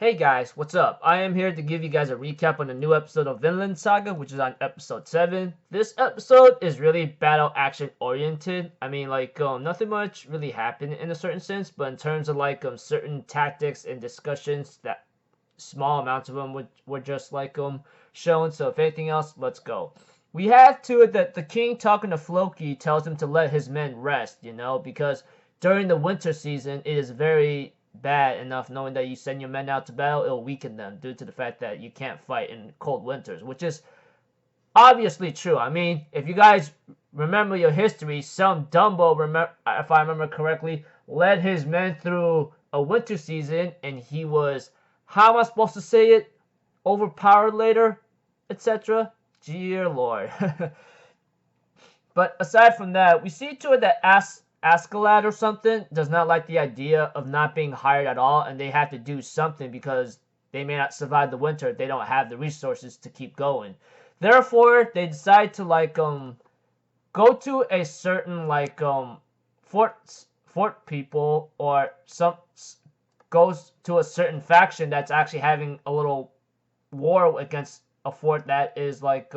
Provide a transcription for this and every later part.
Hey guys, what's up? I am here to give you guys a recap on the new episode of Vinland Saga, which is on episode 7. This episode is really battle action oriented. Nothing much really happened in a certain sense, but in terms of certain tactics and discussions, that small amounts of them were just shown. So if anything else, let's go. We have to it that the king talking to Floki tells him to let his men rest, because during the winter season it is very bad enough knowing that you send your men out to battle, it'll weaken them due to the fact that you can't fight in cold winters, which is obviously true. If you guys remember your history, some Dumbo, if I remember correctly, led his men through a winter season, and he was, how am I supposed to say it, overpowered later, etc. Dear Lord. But aside from that, we see to it that Askeladd or something does not like the idea of not being hired at all, and they have to do something because they may not survive the winter if they don't have the resources to keep going. Therefore, they decide to go to a certain fort people, or some goes to a certain faction that's actually having a little war against a fort that is trying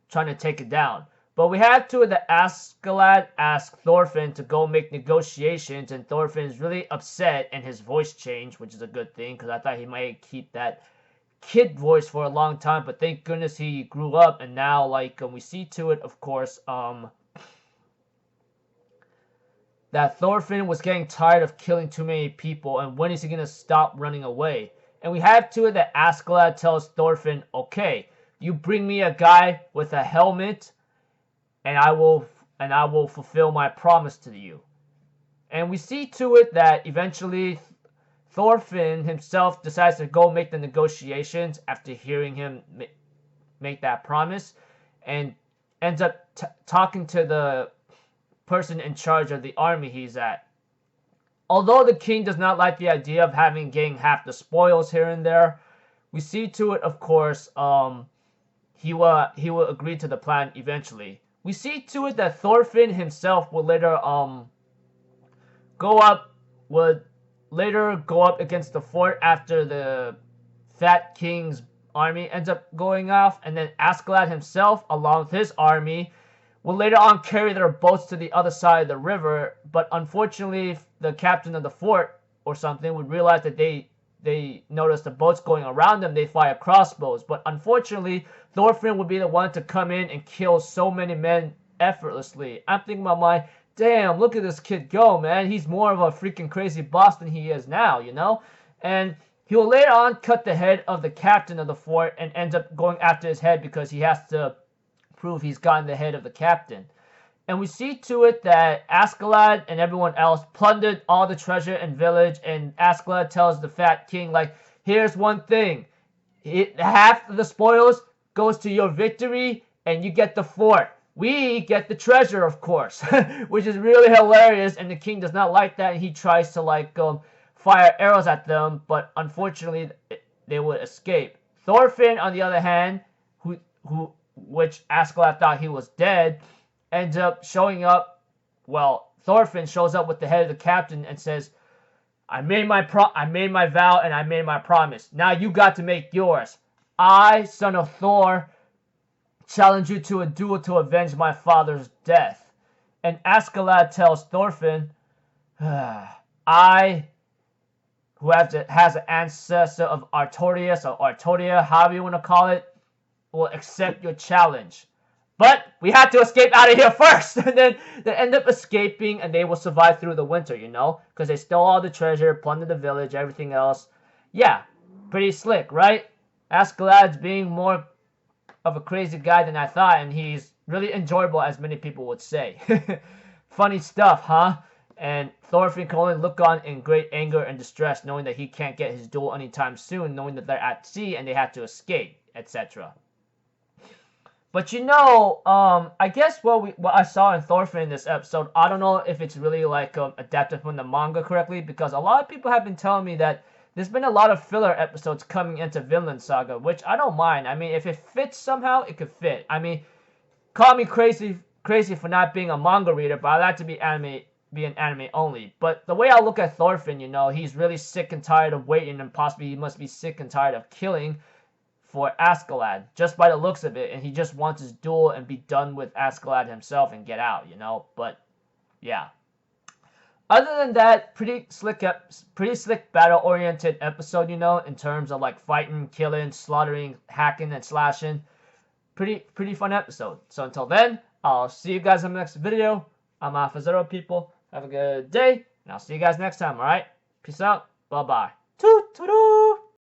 to take it down. But we have to the Askeladd ask Thorfinn to go make negotiations, and Thorfinn is really upset, and his voice changed, which is a good thing, because I thought he might keep that kid voice for a long time, but thank goodness he grew up, and now, we see to it, of course, that Thorfinn was getting tired of killing too many people, and when is he going to stop running away? And we have to it that Askeladd tells Thorfinn, okay, you bring me a guy with a helmet, and I will fulfill my promise to you. And we see to it that eventually Thorfinn himself decides to go make the negotiations after hearing him make that promise, and ends up talking to the person in charge of the army he's at. Although the king does not like the idea of getting half the spoils here and there, we see to it, of course, he will agree to the plan eventually. We see to it that Thorfinn himself would later go up against the fort after the Fat King's army ends up going off, and then Askeladd himself, along with his army, will later on carry their boats to the other side of the river. But unfortunately, the captain of the fort or something would realize that they notice the boats going around them, they fire crossbows. But unfortunately, Thorfinn would be the one to come in and kill so many men effortlessly. I'm thinking about my, damn, look at this kid go, man. He's more of a freaking crazy boss than he is now, And he will later on cut the head of the captain of the fort and ends up going after his head because he has to prove he's gotten the head of the captain. And we see to it that Askeladd and everyone else plundered all the treasure and village, and Askeladd tells the Fat King, here's one thing. Half of the spoils goes to your victory, and you get the fort. We get the treasure, of course, which is really hilarious, and the king does not like that, and he tries to, fire arrows at them, but unfortunately, they would escape. Thorfinn, on the other hand, which Askeladd thought he was dead, ends up showing up. Well, Thorfinn shows up with the head of the captain and says, I made my vow and I made my promise. Now you got to make yours. I, son of Thor, challenge you to a duel to avenge my father's death. And Askeladd tells Thorfinn, I, who has an ancestor of Artorias or Artoria, however you want to call it, will accept your challenge. But we have to escape out of here first. And then they end up escaping, and they will survive through the winter, because they stole all the treasure, plundered the village, everything else. Yeah, pretty slick, right? Askeladd's being more of a crazy guy than I thought, and he's really enjoyable, as many people would say. Funny stuff, huh? And Thorfinn can only look on in great anger and distress, knowing that he can't get his duel anytime soon, knowing that they're at sea and they have to escape, etc. But I guess what I saw in Thorfinn in this episode, I don't know if it's really adapted from the manga correctly, because a lot of people have been telling me that there's been a lot of filler episodes coming into Vinland Saga, which I don't mind. If it fits somehow, it could fit. Call me crazy for not being a manga reader, but I like to be anime be an anime only. But the way I look at Thorfinn, you know, he's really sick and tired of waiting, and possibly he must be sick and tired of killing for Askeladd, just by the looks of it, and he just wants his duel and be done with Askeladd himself and get out, you know. But yeah. Other than that, pretty slick battle-oriented episode, you know, in terms of like fighting, killing, slaughtering, hacking, and slashing. Pretty fun episode. So until then, I'll see you guys in the next video. I'm Alpha people. Have a good day, and I'll see you guys next time, alright? Peace out. Bye-bye. Toot-toot-toot!